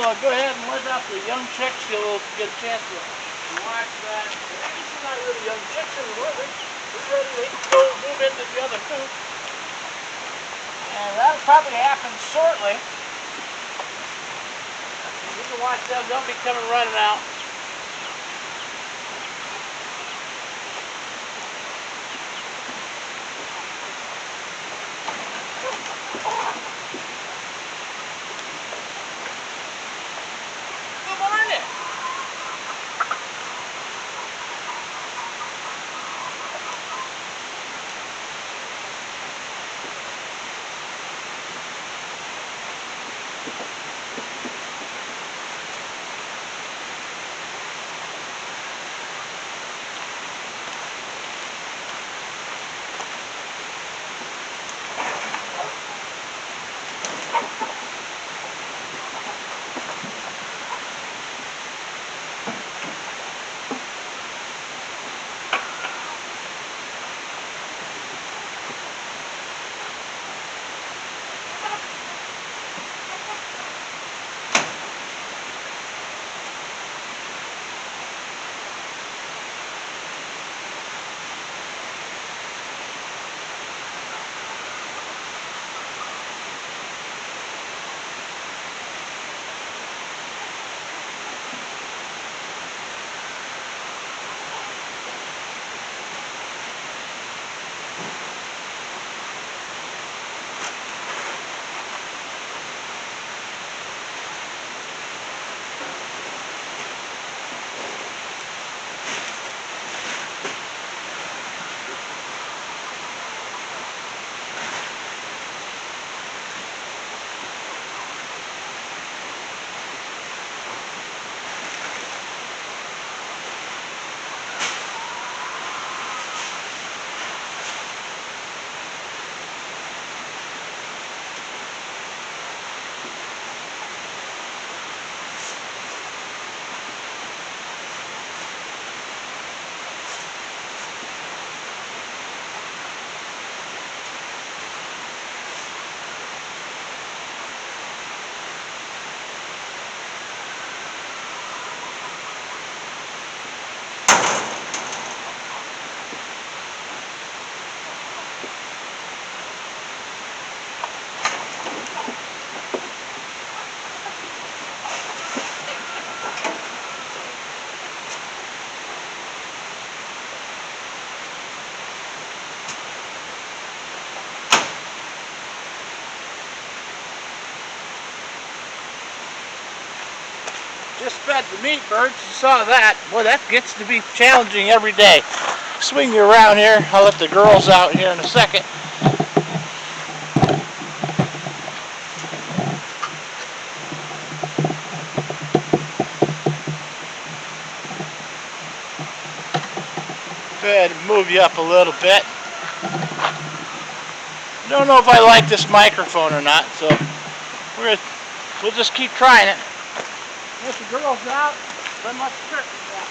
go ahead and let out the young chicks. You'll get a chance to watch that. These are not really young chicks anymore. They're ready to go move into the other coop. And that'll probably happen shortly. You can watch them. They'll be coming running out. Just fed the meat birds. You saw that. Boy, that gets to be challenging every day. Swing you around here. I'll let the girls out here in a second. Go ahead and move you up a little bit. Don't know if I like this microphone or not, so we'll just keep trying it. Let the girls out, then let the turkeys out.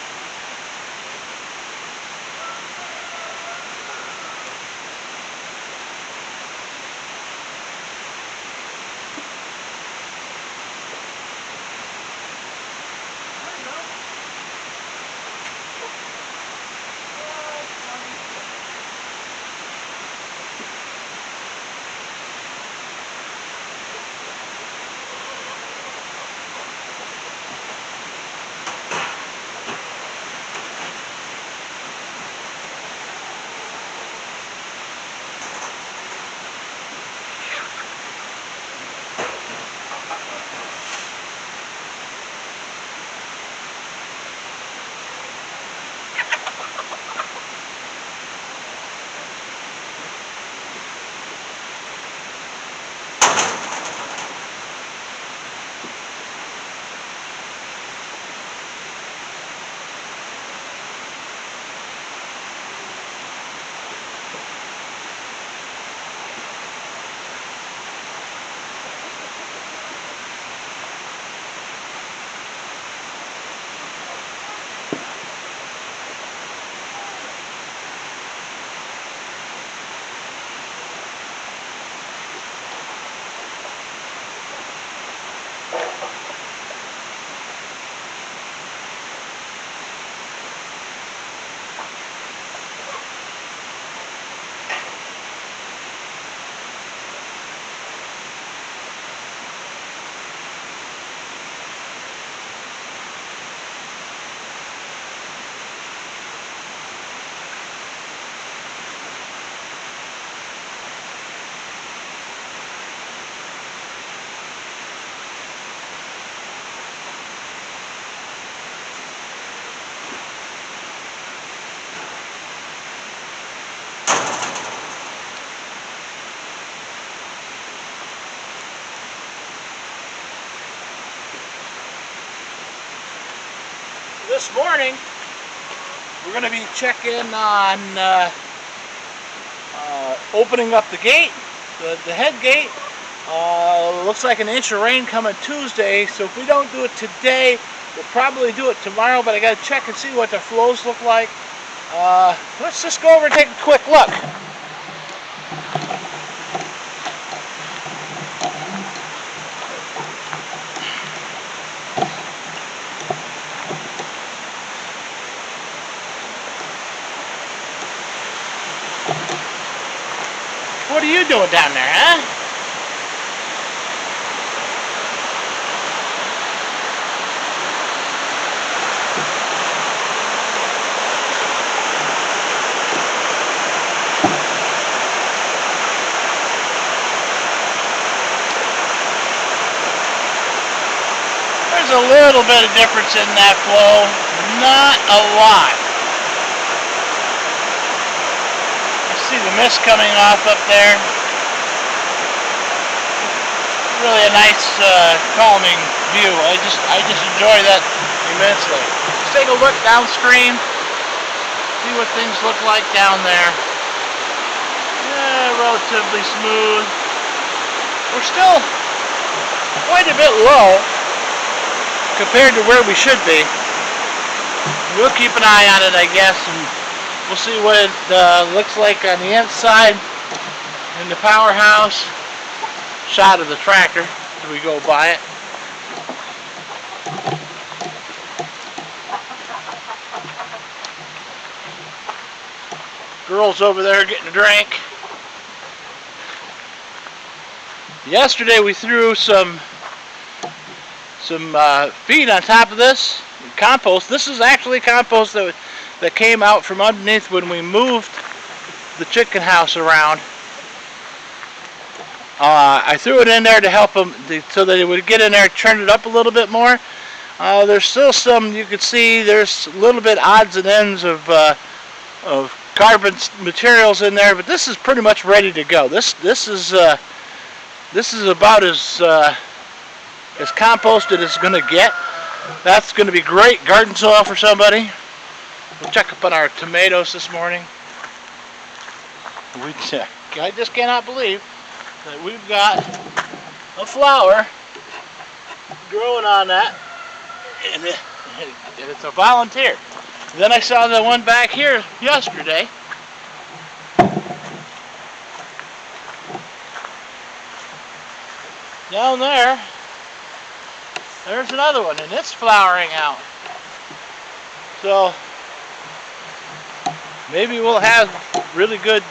this morning we're going to be checking on opening up the gate, the head gate. Looks like an inch of rain coming Tuesday, so if we don't do it today, we'll probably do it tomorrow, but I got to check and see what the flows look like. Let's just go over and take a quick look. What are you doing down there, huh? There's a little bit of difference in that flow, not a lot. See the mist coming off up there. Really a nice calming view. I just enjoy that immensely. Let's take a look downstream, see what things look like down there. Yeah, relatively smooth. We're still quite a bit low compared to where we should be. We'll keep an eye on it, I guess, and we'll see what it looks like on the inside in the powerhouse. Shot of the tractor as we go by it. Girls over there getting a drink. Yesterday we threw some feed on top of this compost. This is actually compost that came out from underneath when we moved the chicken house around. I threw it in there to help them, so that it would get in there, turn it up a little bit more. There's still some, you can see there's a little bit odds and ends of carbon materials in there, but this is pretty much ready to go. This is about as composted as it's going to get. That's going to be great garden soil for somebody. We'll check up on our tomatoes this morning. I just cannot believe that we've got a flower growing on that, and it's a volunteer. Then I saw the one back here yesterday. Down there, there's another one, and it's flowering out. So maybe we'll have really good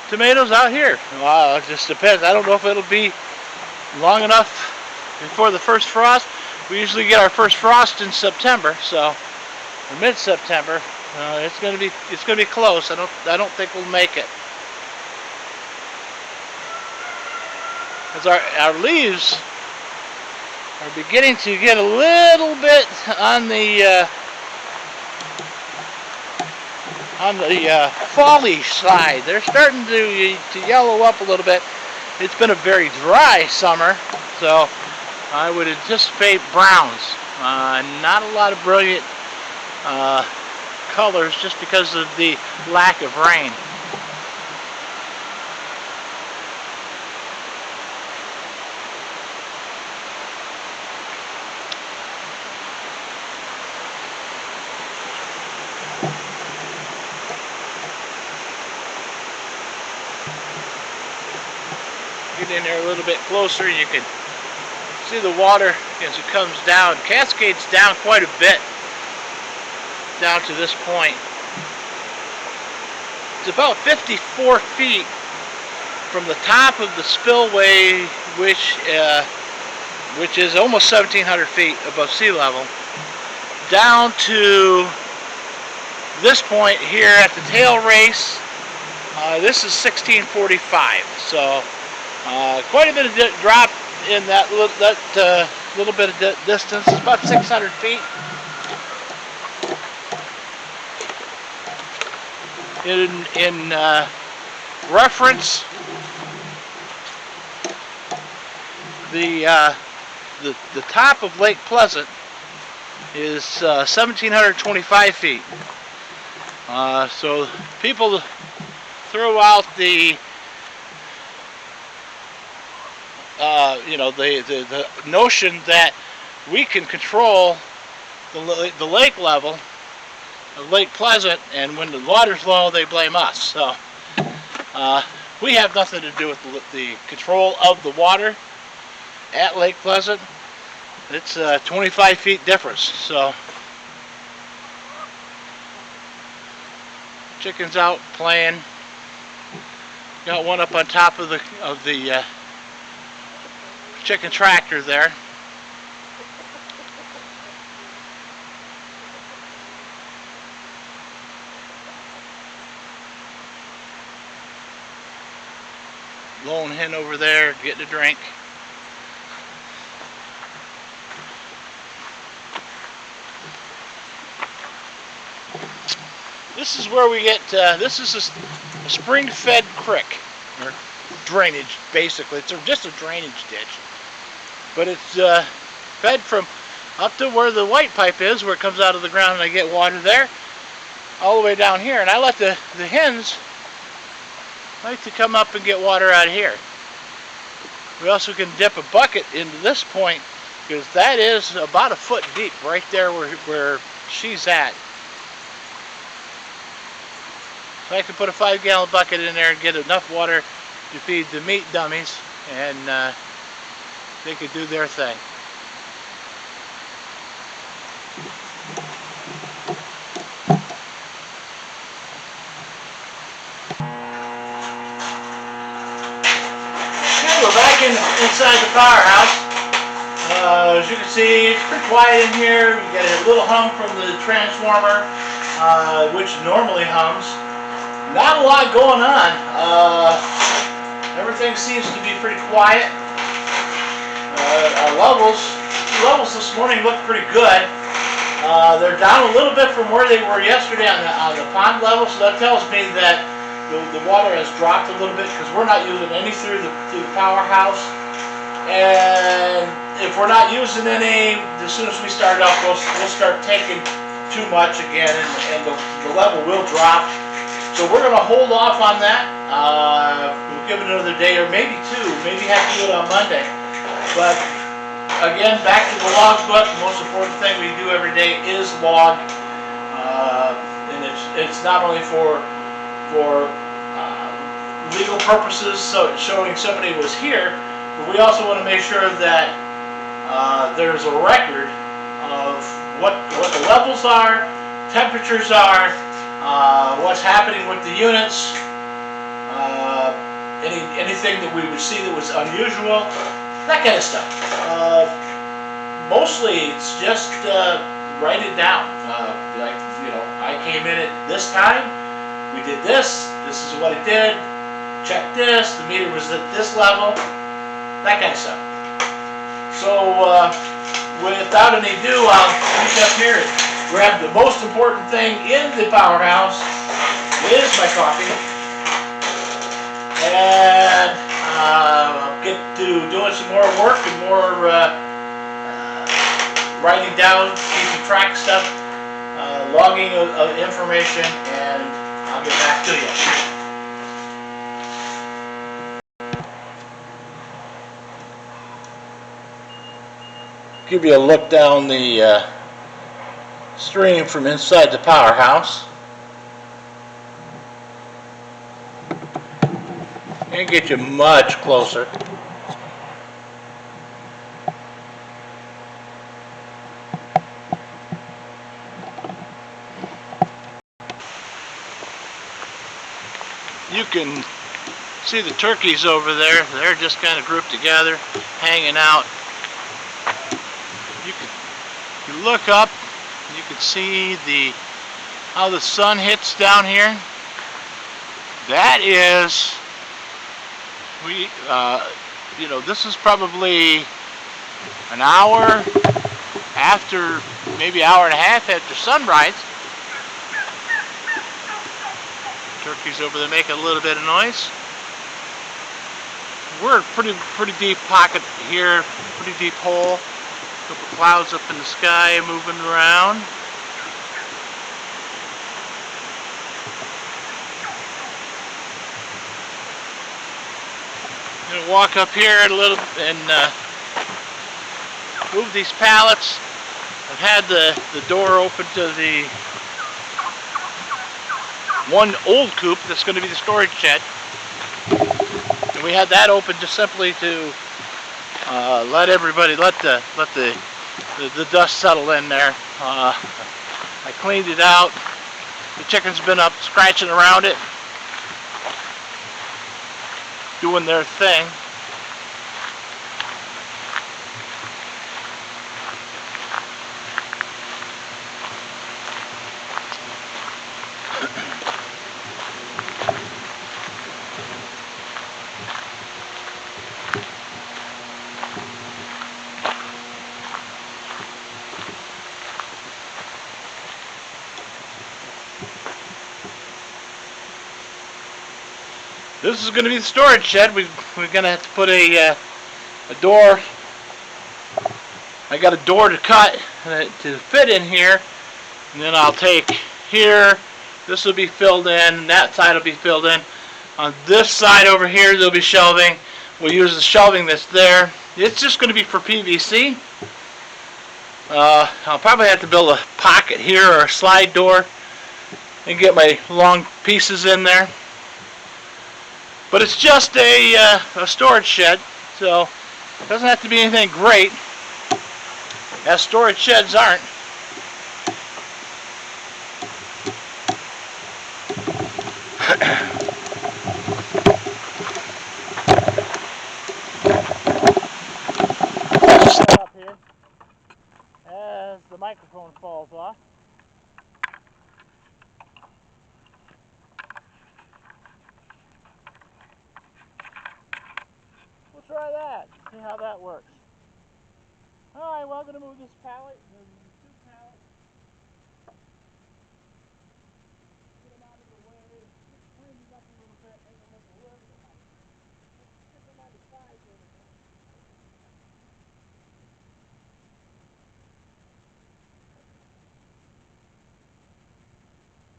tomatoes out here. Well, it just depends. I don't know if it'll be long enough before the first frost. We usually get our first frost in September, so mid-September. It's gonna be close. I don't think we'll make it. As our leaves are beginning to get a little bit on the folly side. They're starting to yellow up a little bit. It's been a very dry summer, so I would anticipate browns. Not a lot of brilliant colors just because of the lack of rain. Get in there a little bit closer, you can see the water as it comes down. Cascades down quite a bit down to this point. It's about 54 feet from the top of the spillway, which is almost 1,700 feet above sea level, down to this point here at the tail race. This is 1645, so quite a bit of drop in that little bit of distance. It's about 600 feet. In reference, the top of Lake Pleasant is 1,725 feet. So people throw out the the notion that we can control the lake level of Lake Pleasant, and when the water's low, they blame us. So we have nothing to do with the control of the water at Lake Pleasant. It's a 25 feet difference. So chickens out playing. Got one up on top of the chicken tractor there. Lone hen over there getting a drink. This is where we get, this is a spring-fed creek, or drainage, basically. It's just a drainage ditch. But it's fed from up to where the white pipe is, where it comes out of the ground, and I get water there, all the way down here. And I let the hens like to come up and get water out of here. We also can dip a bucket into this point, because that is about a foot deep right there where she's at. So I can put a 5-gallon bucket in there and get enough water to feed the meat dummies, and they could do their thing. Okay, we're back inside the powerhouse. As you can see, it's pretty quiet in here. We get a little hum from the transformer, which normally hums. Not a lot going on. Everything seems to be pretty quiet. Our levels this morning look pretty good. They're down a little bit from where they were yesterday on the pond level, so that tells me that the water has dropped a little bit, because we're not using any through the powerhouse. And if we're not using any, as soon as we start up, we'll start taking too much again, and the level will drop. So we're going to hold off on that. We'll give it another day, or maybe two. Maybe have to do it on Monday. But again, back to the logbook. The most important thing we do every day is log, and it's not only for legal purposes, so it's showing somebody was here, but we also want to make sure that there's a record of what the levels are, temperatures are. What's happening with the units, anything that we would see that was unusual, that kind of stuff. Mostly it's just write it down. Like, I came in at this time, we did this is what it did, check this, the meter was at this level, that kind of stuff. So without any ado, I'll reach up here and grab the most important thing in the powerhouse, is my coffee, and I'll get to doing some more work and more writing down, keeping track of stuff, logging of information, and I'll get back to you. Give you a look down the stream from inside the powerhouse, and get you much closer. You can see the turkeys over there. They're just kind of grouped together, hanging out. You look up, you can see how the sun hits down here. That is, this is probably an hour after, maybe hour and a half after sunrise. Turkeys over there making a little bit of noise. We're a pretty deep pocket here, pretty deep hole. Couple clouds up in the sky moving around. I'm gonna walk up here a little and move these pallets. I've had the door open to the one old coop that's going to be the storage shed, and we had that open just simply to let the dust settle in there. I cleaned it out. The chicken's been up scratching around it, doing their thing. This is going to be the storage shed. We're going to have to put a door. I got a door to cut to fit in here, and then I'll take here. This will be filled in. That side will be filled in. On this side over here, there'll be shelving. We'll use the shelving that's there. It's just going to be for PVC. I'll probably have to build a pocket here or a slide door and get my long pieces in there. But it's just a storage shed, so it doesn't have to be anything great, as storage sheds aren't. Set up here as the microphone falls off. We'll try that, see how that works. Alright, well, I'm going to move this pallet, and two pallets. Get them out of the way. Just clean these up a little bit, make them look a little bit nice. Get them on the side a little bit.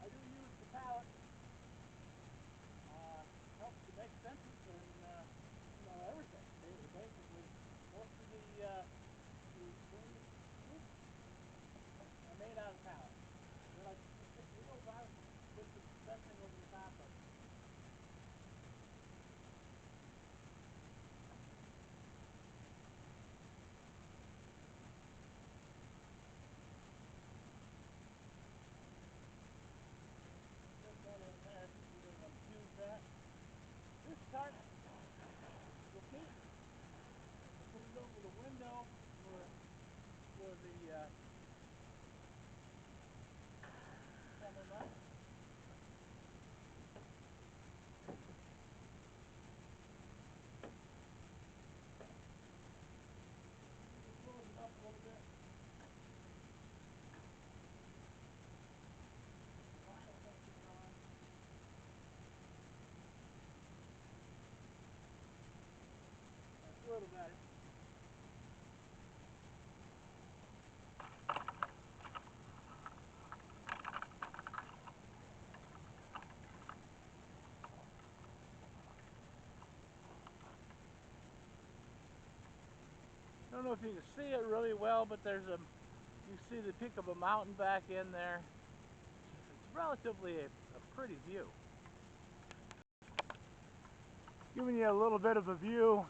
I do use the pallet. Helps to make fences and everything. Basically, most of the roof are made out of pallet. Then I stick wheels on with the fencing over the top of it. Put that in there. You don't want to use that. This tarp will keep. Put it over the window for the summer months. Close it up a little bit. Vinyl fencing on. That's a little better. I don't know if you can see it really well, but you see the peak of a mountain back in there. It's relatively a pretty view. Giving you a little bit of a view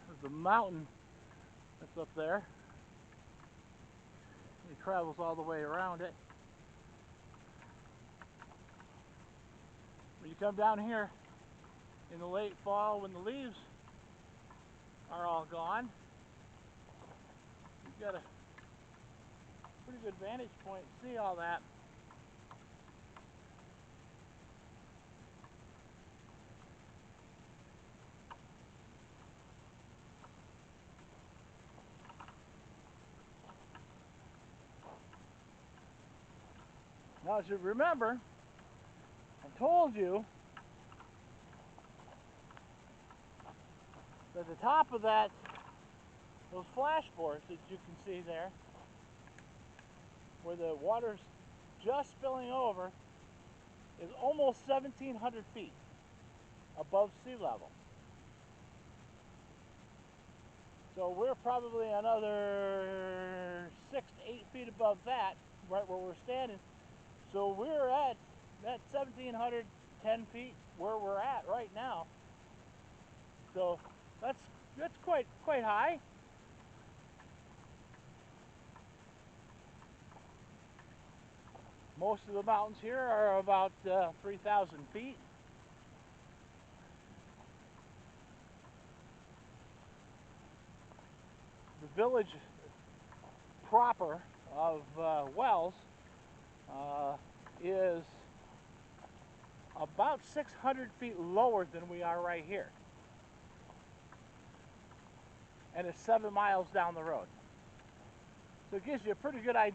of the mountain that's up there. It travels all the way around it. When you come down here in the late fall when the leaves are all gone, you've got a pretty good vantage point to see all that. Now, as you remember, I told you that the top of that those flashboards that you can see there, where the water's just spilling over, is almost 1,700 feet above sea level. So we're probably another 6 to 8 feet above that, right where we're standing. So we're at 1,710 feet where we're at right now. So that's quite high. Most of the mountains here are about 3,000 feet. The village proper of Wells is about 600 feet lower than we are right here. And it's 7 miles down the road. So it gives you a pretty good idea